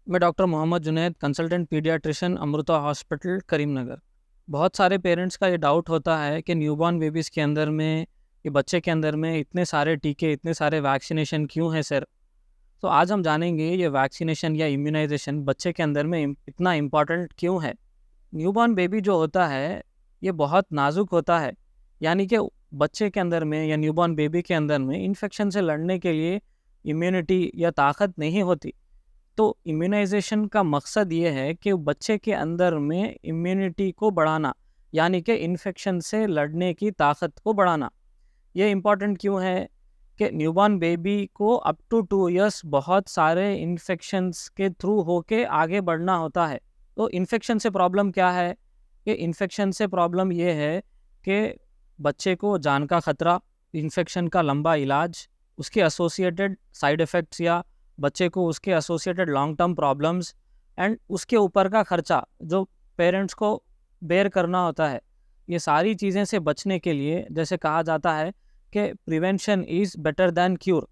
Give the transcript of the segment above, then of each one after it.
मैं doctor Mohammed Junaid, consultant paediatrician, Amrita hospital, Karimnagar. बहुत सारे पेरेंट्स का ये डाउट होता है कि न्यूबॉर्न बेबीज़ के अंदर में, ये बच्चे के अंदर में इतने सारे टीके, इतने सारे वैक्सीनेशन क्यों हैं सर? तो आज हम जानेंगे ये वैक्सीनेशन या इम्यूनाइजेशन बच्चे के अंदर में इतना इम्पॉर्टेंट क्यों है। न्यूबॉर्न बेबी जो होता है, ये बहुत नाजुक होता है। यानी कि बच्चे के अंदर में या न्यूबॉर्न बेबी के अंदर में इन्फेक्शन से लड़ने के लिए इम्यूनिटी या ताकत नहीं होती। तो इम्यूनाइजेशन का मकसद ये है कि बच्चे के अंदर में इम्यूनिटी को बढ़ाना, यानी कि इन्फेक्शन से लड़ने की ताकत को बढ़ाना। ये इम्पॉर्टेंट क्यों है कि न्यूबॉर्न बेबी को अप टू 2 इयर्स बहुत सारे इन्फेक्शंस के थ्रू होके आगे बढ़ना होता है। तो इन्फेक्शन से प्रॉब्लम क्या है? कि इन्फेक्शन से प्रॉब्लम ये है कि बच्चे को जान का खतरा, इन्फेक्शन का लंबा इलाज, उसके एसोसिएटेड साइड इफ़ेक्ट्स या बच्चे को उसके associated long term problems and उसके ऊपर का खर्चा जो पेरेंट्स को बेयर करना होता है। ये सारी चीज़ें से बचने के लिए, जैसे कहा जाता है कि prevention is better than cure.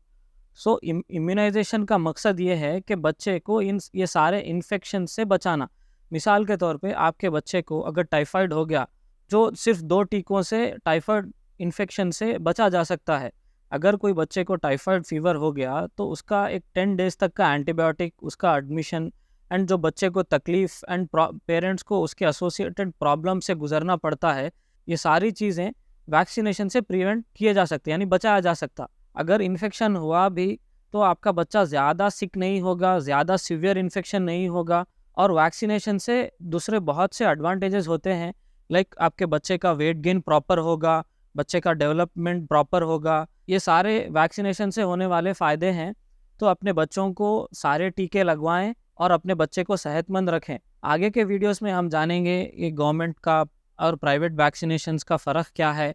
So immunisation का मकसद ये है कि बच्चे को ये सारे इन्फेक्शन से बचाना। मिसाल के तौर पे आपके बच्चे को अगर टाइफाइड हो गया, जो सिर्फ 2 टीकों से टाइफाइड इन्फेक्शन से बचा जा सकता है। अगर कोई बच्चे को टाइफाइड फीवर हो गया तो उसका एक 10 डेज़ तक का एंटीबायोटिक, उसका एडमिशन एंड जो बच्चे को तकलीफ़ एंड पेरेंट्स को उसके एसोसिएटेड प्रॉब्लम से गुजरना पड़ता है, ये सारी चीज़ें वैक्सीनेशन से प्रिवेंट किए जा सकते, यानी बचाया जा सकता। अगर इन्फेक्शन हुआ भी तो आपका बच्चा ज़्यादा सिक नहीं होगा, ज़्यादा सीवियर इन्फेक्शन नहीं होगा। और वैक्सीनेशन से दूसरे बहुत से एडवांटेजेस होते हैं, लाइक आपके बच्चे का वेट गेन प्रॉपर होगा, बच्चे का डेवलपमेंट प्रॉपर होगा। ये सारे वैक्सीनेशन से होने वाले फ़ायदे हैं। तो अपने बच्चों को सारे टीके लगवाएं और अपने बच्चे को सेहतमंद रखें। आगे के वीडियोस में हम जानेंगे ये गवर्नमेंट का और प्राइवेट वैक्सीनेशंस का फ़र्क क्या है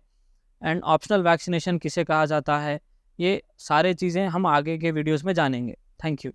एंड ऑप्शनल वैक्सीनेशन किसे कहा जाता है। ये सारे चीज़ें हम आगे के वीडियोस में जानेंगे। Thank you.